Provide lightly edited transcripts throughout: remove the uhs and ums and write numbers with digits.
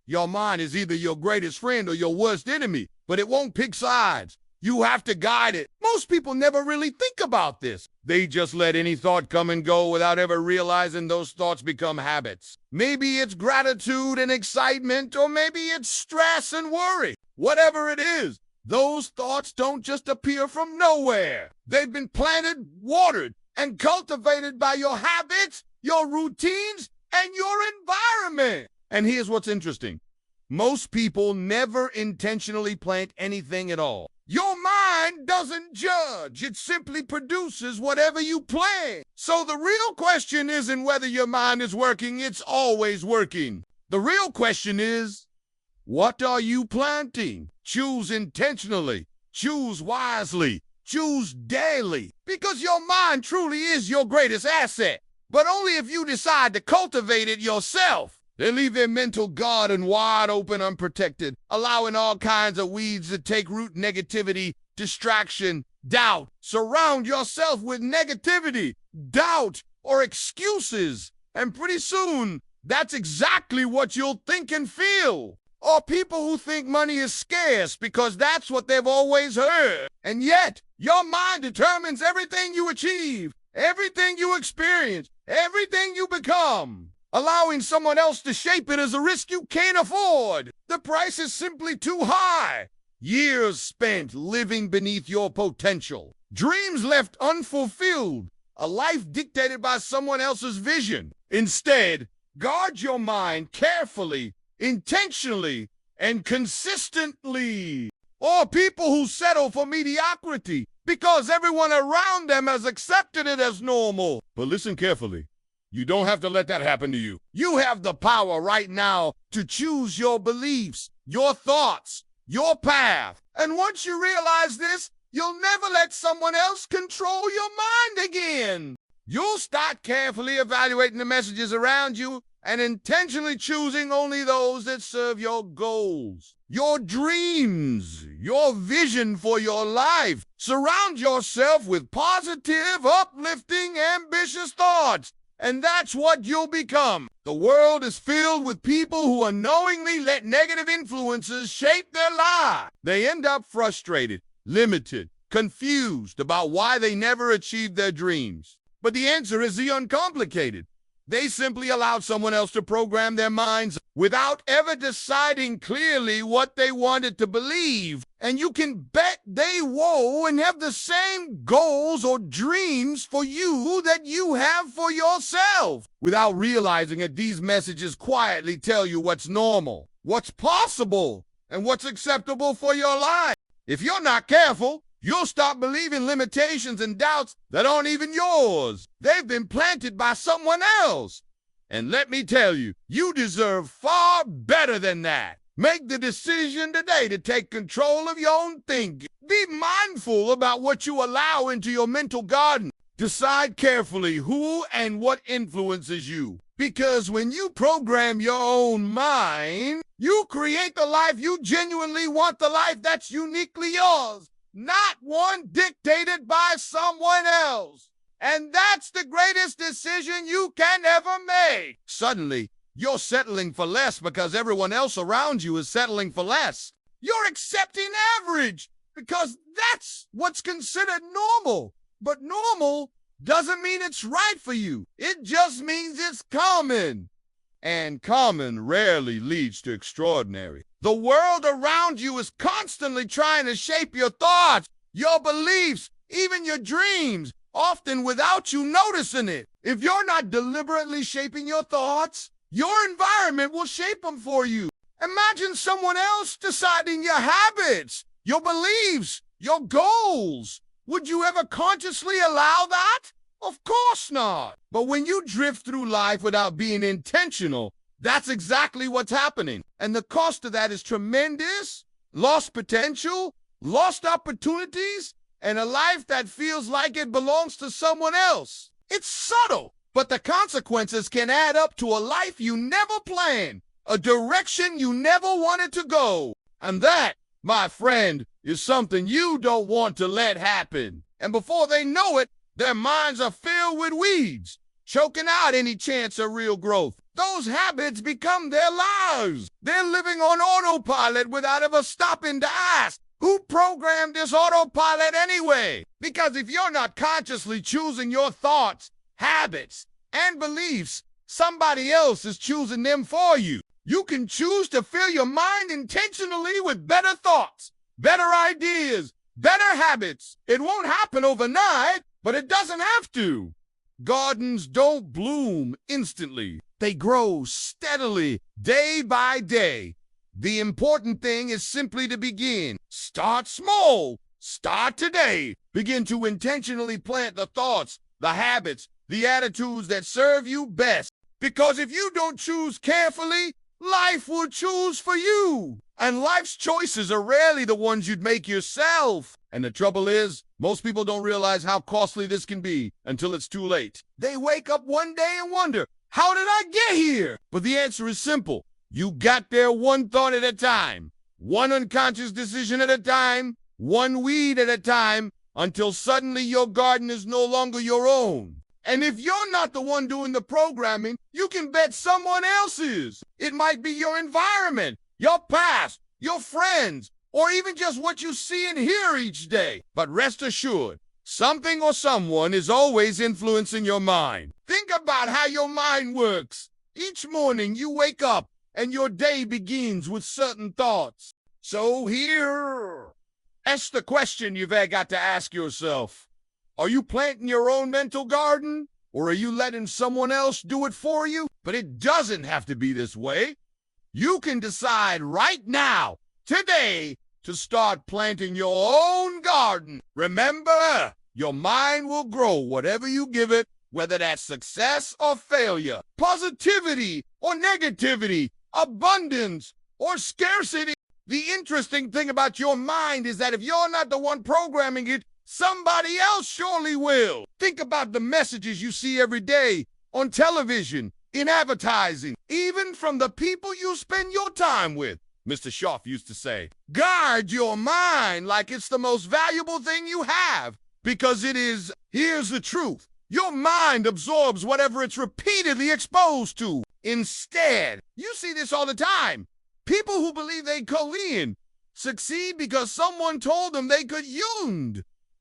Your mind is either your greatest friend or your worst enemy, but it won't pick sides. You have to guide it. Most people never really think about this. They just let any thought come and go without ever realizing those thoughts become habits. Maybe it's gratitude and excitement, or maybe it's stress and worry. Whatever it is, those thoughts don't just appear from nowhere. They've been planted, watered, and cultivated by your habits, your routines, and your environment. And here's what's interesting. Most people never intentionally plant anything at all. Your mind doesn't judge. It simply produces whatever you plant. So the real question isn't whether your mind is working. It's always working. The real question is, what are you planting? Choose intentionally. Choose wisely. Choose daily. Because your mind truly is your greatest asset. But only if you decide to cultivate it yourself. They leave their mental garden wide open, unprotected, allowing all kinds of weeds to take root. Negativity, distraction, doubt. Surround yourself with negativity, doubt, or excuses. And pretty soon, that's exactly what you'll think and feel. Or people who think money is scarce because that's what they've always heard. And yet, your mind determines everything you achieve, everything you experience, everything you become. Allowing someone else to shape it is a risk you can't afford. The price is simply too high. Years spent living beneath your potential. Dreams left unfulfilled. A life dictated by someone else's vision. Instead, guard your mind carefully, intentionally, and consistently. Or people who settle for mediocrity because everyone around them has accepted it as normal. But listen carefully. You don't have to let that happen to you. You have the power right now to choose your beliefs, your thoughts, your path. And once you realize this, you'll never let someone else control your mind again. You'll start carefully evaluating the messages around you and intentionally choosing only those that serve your goals, your dreams, your vision for your life. Surround yourself with positive, uplifting, ambitious thoughts. And that's what you'll become. The world is filled with people who unknowingly let negative influences shape their lives. They end up frustrated, limited, confused about why they never achieved their dreams. But the answer is the uncomplicated. They simply allowed someone else to program their minds without ever deciding clearly what they wanted to believe. And you can bet they woe and have the same goals or dreams for you that you have for yourself. Without realizing that these messages quietly tell you what's normal, what's possible, and what's acceptable for your life. If you're not careful, you'll start believing limitations and doubts that aren't even yours. They've been planted by someone else. And let me tell you, you deserve far better than that. Make the decision today to take control of your own thinking. Be mindful about what you allow into your mental garden. Decide carefully who and what influences you. Because when you program your own mind, you create the life you genuinely want, the life that's uniquely yours. Not one dictated by someone else. And that's the greatest decision you can ever make. Suddenly, you're settling for less because everyone else around you is settling for less. You're accepting average because that's what's considered normal. But normal doesn't mean it's right for you. It just means it's common. And common rarely leads to extraordinary. The world around you is constantly trying to shape your thoughts, your beliefs, even your dreams, often without you noticing it. If you're not deliberately shaping your thoughts, your environment will shape them for you. Imagine someone else deciding your habits, your beliefs, your goals. Would you ever consciously allow that? Of course not. But when you drift through life without being intentional, that's exactly what's happening. And the cost of that is tremendous. Lost potential, lost opportunities, and a life that feels like it belongs to someone else. It's subtle, but the consequences can add up to a life you never planned, a direction you never wanted to go. And that, my friend, is something you don't want to let happen. And before they know it, their minds are filled with weeds, choking out any chance of real growth. those habits become their lives. They're living on autopilot without ever stopping to ask, who programmed this autopilot anyway? Because if you're not consciously choosing your thoughts, habits, and beliefs, somebody else is choosing them for you. You can choose to fill your mind intentionally with better thoughts, better ideas, better habits. It won't happen overnight, but it doesn't have to. Gardens don't bloom instantly. They grow steadily, day by day. The important thing is simply to begin. Start small. Start today. Begin to intentionally plant the thoughts, the habits, the attitudes that serve you best. Because if you don't choose carefully, life will choose for you. And life's choices are rarely the ones you'd make yourself. And the trouble is, most people don't realize how costly this can be until it's too late. They wake up one day and wonder, how did I get here? But the answer is simple. You got there one thought at a time, one unconscious decision at a time, one weed at a time, until suddenly your garden is no longer your own. And if you're not the one doing the programming, you can bet someone else is. It might be your environment, your past, your friends, or even just what you see and hear each day. But rest assured, something or someone is always influencing your mind. Think about how your mind works. Each morning you wake up and your day begins with certain thoughts. So that's the question you've got to ask yourself. Are you planting your own mental garden, or are you letting someone else do it for you? But it doesn't have to be this way. You can decide right now, today, to start planting your own garden. Remember, your mind will grow whatever you give it, whether that's success or failure, positivity or negativity, abundance or scarcity. The interesting thing about your mind is that if you're not the one programming it, somebody else surely will. Think about the messages you see every day on television, in advertising, even from the people you spend your time with. Mr. Schaff used to say, guard your mind like it's the most valuable thing you have, because it is. Here's the truth. Your mind absorbs whatever it's repeatedly exposed to. Instead, you see this all the time. People who believe they can succeed because someone told them they could.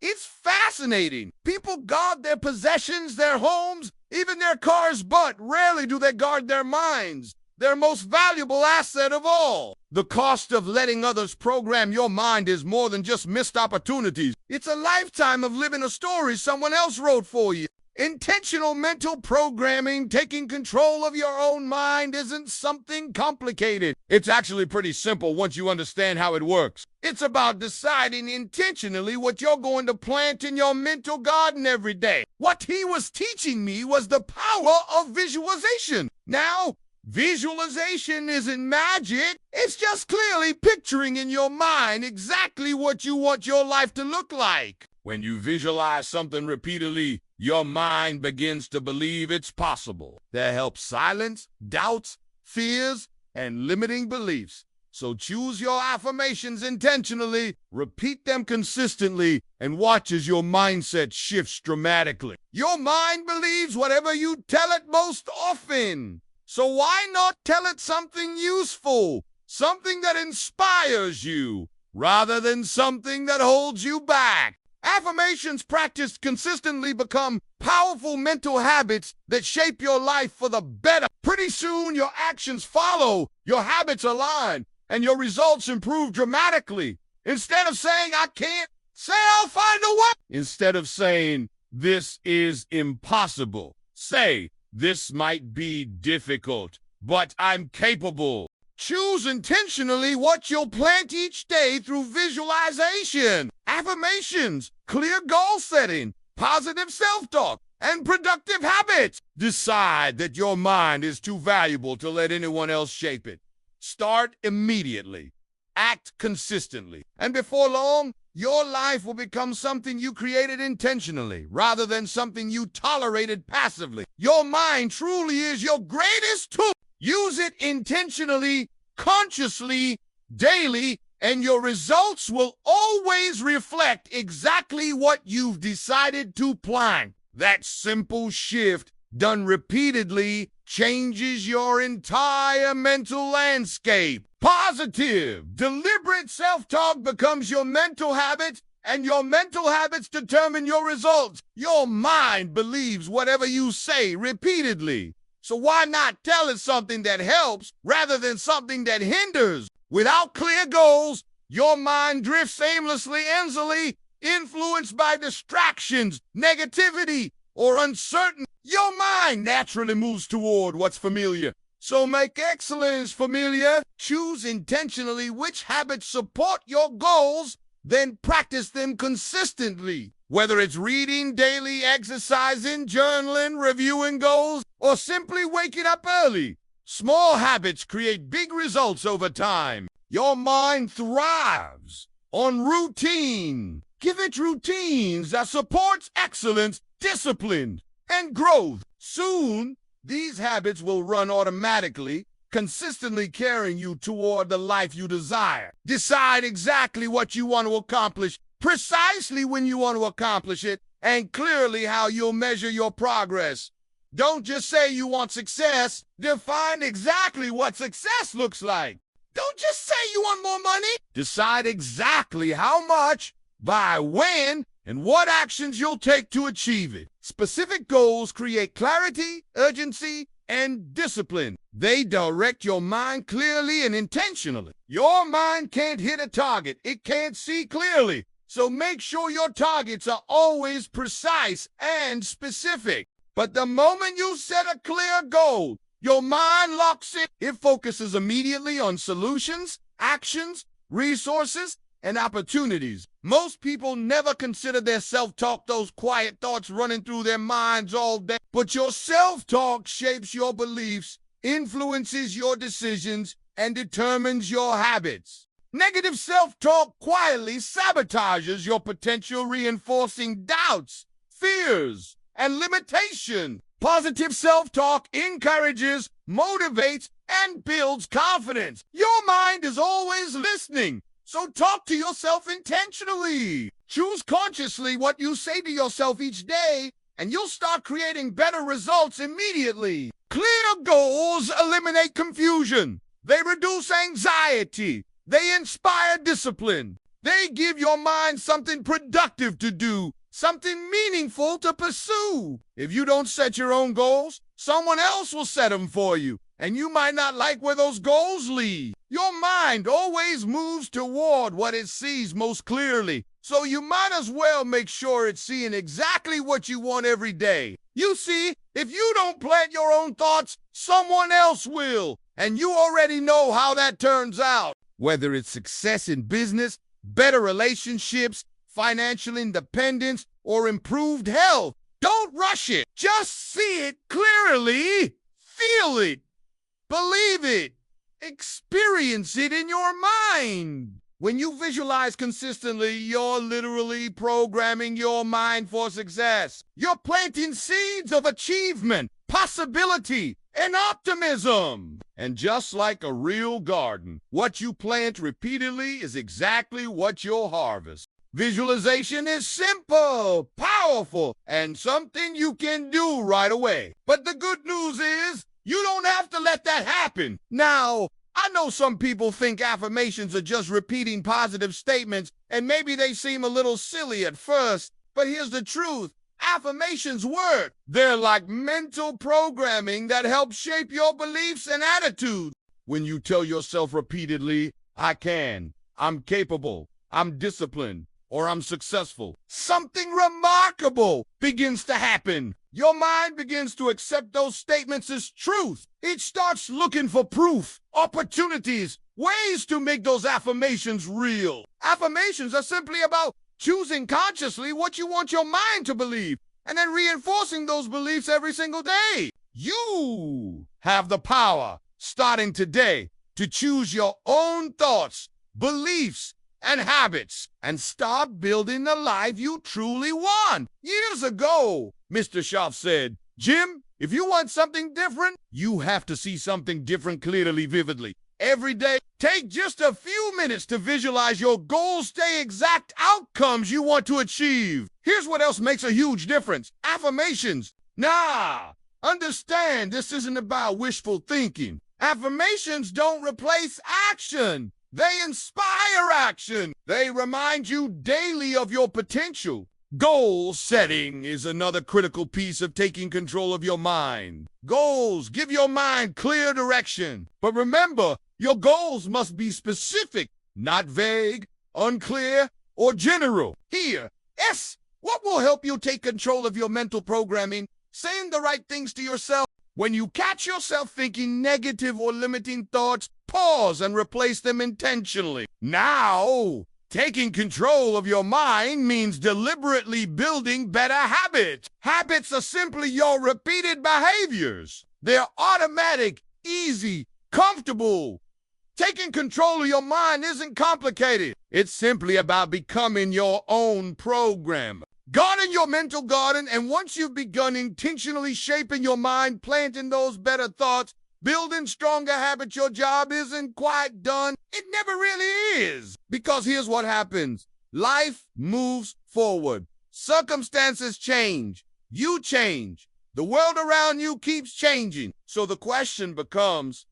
It's fascinating. People guard their possessions, their homes, even their cars, but rarely do they guard their minds, their most valuable asset of all. The cost of letting others program your mind is more than just missed opportunities. It's a lifetime of living a story someone else wrote for you. Intentional mental programming, taking control of your own mind, isn't something complicated. It's actually pretty simple once you understand how it works. It's about deciding intentionally what you're going to plant in your mental garden every day. What he was teaching me was the power of visualization. Now, visualization isn't magic. It's just clearly picturing in your mind exactly what you want your life to look like. When you visualize something repeatedly, your mind begins to believe it's possible. That helps silence doubts, fears, and limiting beliefs. So choose your affirmations intentionally, repeat them consistently, and watch as your mindset shifts dramatically. Your mind believes whatever you tell it most often. So why not tell it something useful, something that inspires you, rather than something that holds you back? Affirmations practiced consistently become powerful mental habits that shape your life for the better. Pretty soon, your actions follow, your habits align, and your results improve dramatically. Instead of saying, I can't, say, I'll find a way. Instead of saying, this is impossible, say, this might be difficult, but I'm capable. Choose intentionally what you'll plant each day through visualization, affirmations, clear goal setting, positive self-talk, and productive habits. Decide that your mind is too valuable to let anyone else shape it. Start immediately. Act consistently. And before long, your life will become something you created intentionally rather than something you tolerated passively. Your mind truly is your greatest tool. Use it intentionally, consciously, daily, and your results will always reflect exactly what you've decided to plant. That simple shift, done repeatedly, changes your entire mental landscape. Positive, deliberate self-talk becomes your mental habit, and your mental habits determine your results. Your mind believes whatever you say repeatedly. So why not tell it something that helps rather than something that hinders? Without clear goals, your mind drifts aimlessly, easily influenced by distractions, negativity, or uncertainty. Your mind naturally moves toward what's familiar. So make excellence familiar. Choose intentionally which habits support your goals, then practice them consistently. Whether it's reading daily, exercising, journaling, reviewing goals, or simply waking up early, small habits create big results over time. Your mind thrives on routine. Give it routines that supports excellence, discipline, and growth. Soon, these habits will run automatically, consistently carrying you toward the life you desire. Decide exactly what you want to accomplish, precisely when you want to accomplish it, and clearly how you'll measure your progress. Don't just say you want success. Define exactly what success looks like. Don't just say you want more money. Decide exactly how much, by when, and what actions you'll take to achieve it. Specific goals create clarity, urgency, and discipline. They direct your mind clearly and intentionally. Your mind can't hit a target. It can't see clearly. So make sure your targets are always precise and specific. But the moment you set a clear goal, your mind locks in. It focuses immediately on solutions, actions, resources, and opportunities. Most people never consider their self-talk, those quiet thoughts running through their minds all day. But your self-talk shapes your beliefs, influences your decisions, and determines your habits. Negative self-talk quietly sabotages your potential, reinforcing doubts, fears, and limitation. Positive self-talk encourages, motivates, and builds confidence. Your mind is always listening. So talk to yourself intentionally. Choose consciously what you say to yourself each day, and you'll start creating better results immediately. Clear goals eliminate confusion. They reduce anxiety. They inspire discipline. They give your mind something productive to do, something meaningful to pursue. If you don't set your own goals, someone else will set them for you, and you might not like where those goals lead. Your mind always moves toward what it sees most clearly, so you might as well make sure it's seeing exactly what you want every day. You see, if you don't plant your own thoughts, someone else will, and you already know how that turns out. Whether it's success in business, better relationships, financial independence, or improved health, don't rush it. Just see it clearly, feel it, believe it, experience it in your mind. When you visualize consistently, you're literally programming your mind for success. You're planting seeds of achievement, possibility, and optimism. And just like a real garden, what you plant repeatedly is exactly what you'll harvest. Visualization is simple, powerful, and something you can do right away. But the good news is, you don't have to let that happen. Now, I know some people think affirmations are just repeating positive statements, and maybe they seem a little silly at first, but here's the truth. Affirmations work. They're like mental programming that helps shape your beliefs and attitudes. When you tell yourself repeatedly, I can, I'm capable, I'm disciplined, or I'm successful, something remarkable begins to happen. Your mind begins to accept those statements as truth. It starts looking for proof, opportunities, ways to make those affirmations real. Affirmations are simply about choosing consciously what you want your mind to believe, and then reinforcing those beliefs every single day. You have the power, starting today, to choose your own thoughts, beliefs, and habits, and start building the life you truly want. Years ago, Mr. Schaff said, Jim, if you want something different, you have to see something different clearly, vividly. Every day, take just a few minutes to visualize your goals, the exact outcomes you want to achieve. Here's what else makes a huge difference. Affirmations. Understand, this isn't about wishful thinking. Affirmations don't replace action. They inspire action. They remind you daily of your potential. Goal setting is another critical piece of taking control of your mind. Goals give your mind clear direction. But remember, your goals must be specific, not vague, unclear, or general. Here, what will help you take control of your mental programming? Saying the right things to yourself. When you catch yourself thinking negative or limiting thoughts, pause and replace them intentionally. Now, taking control of your mind means deliberately building better habits. Habits are simply your repeated behaviors. They're automatic, easy, comfortable. Taking control of your mind isn't complicated. It's simply about becoming your own programmer. Garden your mental garden, and once you've begun intentionally shaping your mind, planting those better thoughts, building stronger habits, your job isn't quite done. It never really is. Because here's what happens. Life moves forward. Circumstances change. You change. The world around you keeps changing. So the question becomes,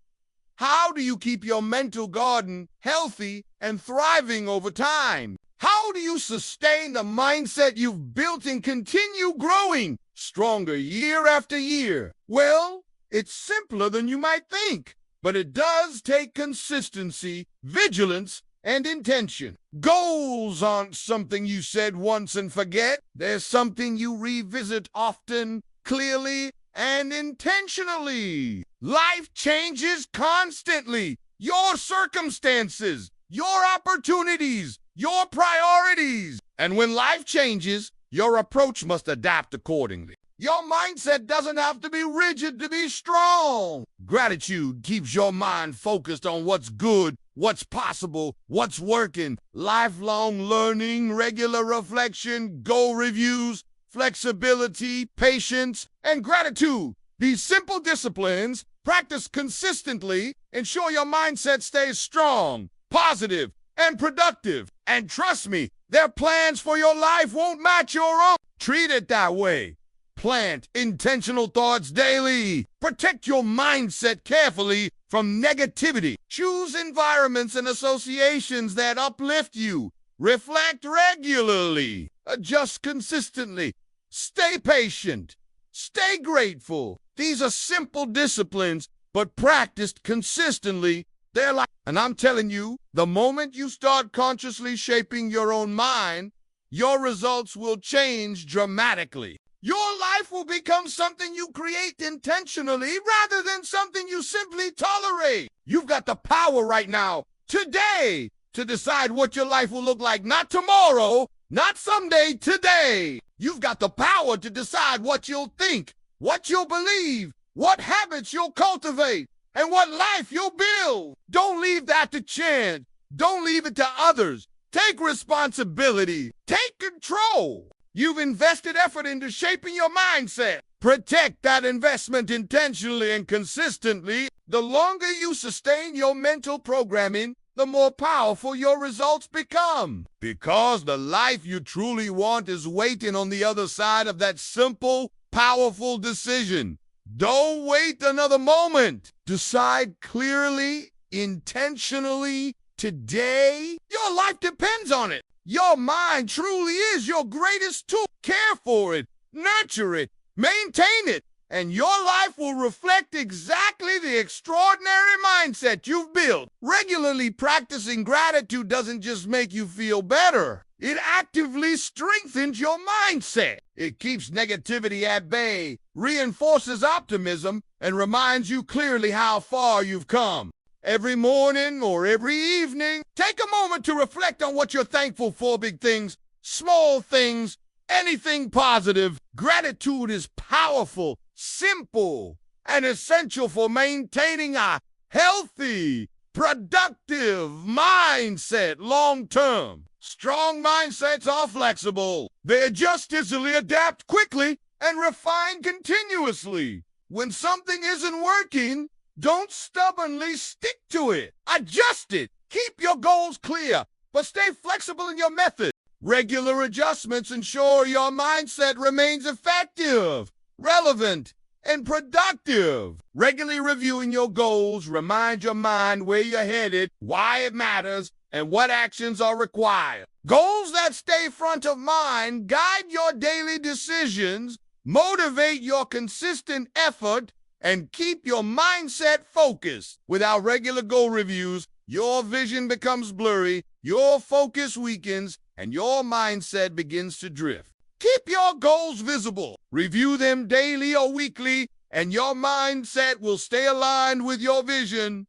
how do you keep your mental garden healthy and thriving over time? How do you sustain the mindset you've built and continue growing stronger year after year? Well, it's simpler than you might think, but it does take consistency, vigilance, and intention. Goals aren't something you said once and forget. They're something you revisit often, clearly, and intentionally. Life changes constantly. Your circumstances, your opportunities, your priorities. And when life changes, your approach must adapt accordingly. Your mindset doesn't have to be rigid to be strong. Gratitude keeps your mind focused on what's good, what's possible, what's working. Lifelong learning, regular reflection, goal reviews, flexibility, patience, and gratitude. These simple disciplines, practiced consistently, ensure your mindset stays strong, positive, and productive. And trust me, their plans for your life won't match your own. Treat it that way. Plant intentional thoughts daily. Protect your mindset carefully from negativity. Choose environments and associations that uplift you. Reflect regularly. Adjust consistently. Stay patient. Stay grateful. These are simple disciplines, but practiced consistently, they're like, and I'm telling you, the moment you start consciously shaping your own mind, your results will change dramatically. Your life will become something you create intentionally rather than something you simply tolerate. You've got the power right now, today, to decide what your life will look like, not tomorrow, not someday, today. You've got the power to decide what you'll think, what you'll believe, what habits you'll cultivate, and what life you'll build. Don't leave that to chance. Don't leave it to others. Take responsibility. Take control. You've invested effort into shaping your mindset. Protect that investment intentionally and consistently. The longer you sustain your mental programming, the more powerful your results become. Because the life you truly want is waiting on the other side of that simple, powerful decision. Don't wait another moment. Decide clearly, intentionally, today. Your life depends on it. Your mind truly is your greatest tool. Care for it, nurture it, maintain it, and your life will reflect exactly the extraordinary mindset you've built. Regularly practicing gratitude doesn't just make you feel better. It actively strengthens your mindset. It keeps negativity at bay, reinforces optimism, and reminds you clearly how far you've come. Every morning or every evening, take a moment to reflect on what you're thankful for. Big things, small things, anything positive. Gratitude is powerful, simple, and essential for maintaining a healthy, productive mindset long term. Strong mindsets are flexible. They adjust easily, adapt quickly, and refine continuously. When something isn't working, don't stubbornly stick to it. Adjust it. Keep your goals clear, but stay flexible in your method. Regular adjustments ensure your mindset remains effective, relevant, and productive. Regularly reviewing your goals reminds your mind where you're headed, why it matters, and what actions are required. Goals that stay front of mind guide your daily decisions, motivate your consistent effort, and keep your mindset focused. Without regular goal reviews, your vision becomes blurry, your focus weakens, and your mindset begins to drift. Keep your goals visible. Review them daily or weekly, and your mindset will stay aligned with your vision.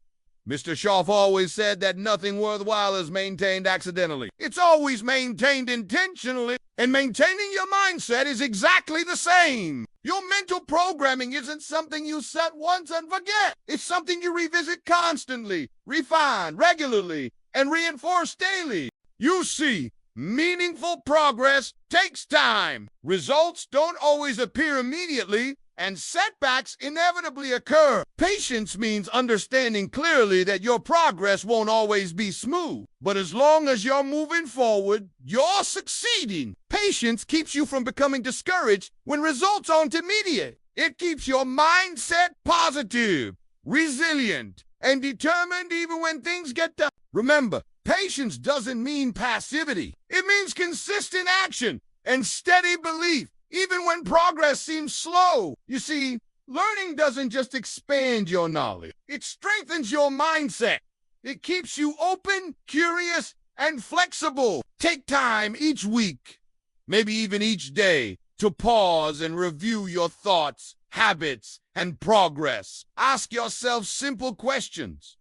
Mr. Schaff always said that nothing worthwhile is maintained accidentally. It's always maintained intentionally, and maintaining your mindset is exactly the same. Your mental programming isn't something you set once and forget. It's something you revisit constantly, refine regularly, and reinforce daily. You see, meaningful progress takes time. Results don't always appear immediately, and setbacks inevitably occur. Patience means understanding clearly that your progress won't always be smooth. But as long as you're moving forward, you're succeeding. Patience keeps you from becoming discouraged when results aren't immediate. It keeps your mindset positive, resilient, and determined even when things get tough. Remember, patience doesn't mean passivity. It means consistent action and steady belief, even when progress seems slow. You see, learning doesn't just expand your knowledge. It strengthens your mindset. It keeps you open, curious, and flexible. Take time each week, maybe even each day, to pause and review your thoughts, habits, and progress. Ask yourself simple questions.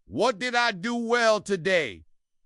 What did I do well today?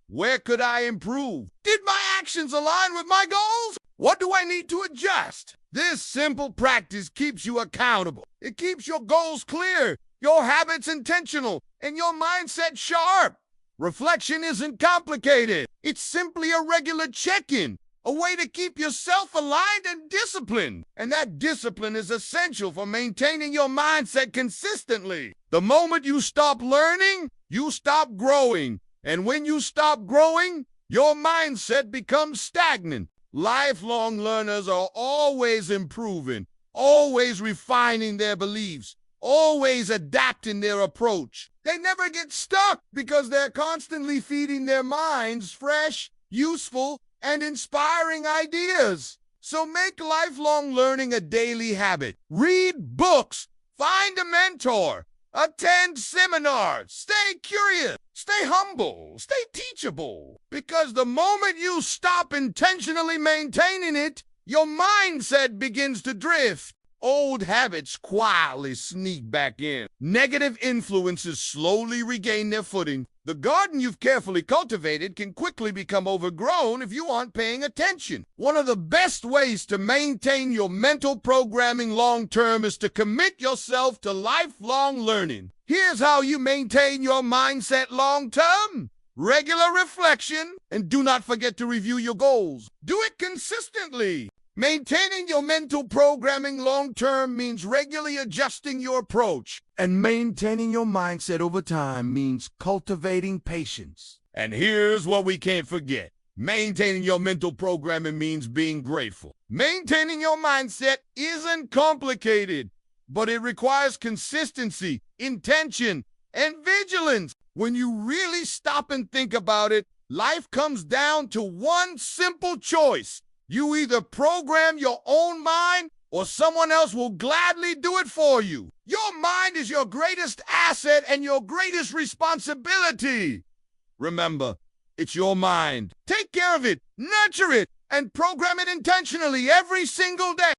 Where could I improve? Did my actions align with my goals? What do I need to adjust? This simple practice keeps you accountable. It keeps your goals clear, your habits intentional, and your mindset sharp. Reflection isn't complicated. It's simply a regular check-in, a way to keep yourself aligned and disciplined. And that discipline is essential for maintaining your mindset consistently. The moment you stop learning, you stop growing. And when you stop growing, your mindset becomes stagnant. Lifelong learners are always improving, always refining their beliefs, always adapting their approach. They never get stuck because they're constantly feeding their minds fresh, useful, and inspiring ideas. So make lifelong learning a daily habit. Read books, find a mentor, attend seminars, stay curious, stay humble, stay teachable. Because the moment you stop intentionally maintaining it, your mindset begins to drift. Old habits quietly sneak back in. Negative influences slowly regain their footing. The garden you've carefully cultivated can quickly become overgrown if you aren't paying attention. One of the best ways to maintain your mental programming long-term is to commit yourself to lifelong learning. Here's how you maintain your mindset long-term. Regular reflection, and do not forget to review your goals. Do it consistently. Maintaining your mental programming long-term means regularly adjusting your approach. And maintaining your mindset over time means cultivating patience. And here's what we can't forget. Maintaining your mental programming means being grateful. Maintaining your mindset isn't complicated, but it requires consistency, intention, and vigilance. When you really stop and think about it, life comes down to one simple choice. You either program your own mind or someone else will gladly do it for you. Your mind is your greatest asset and your greatest responsibility. Remember, it's your mind. Take care of it, nurture it, and program it intentionally every single day.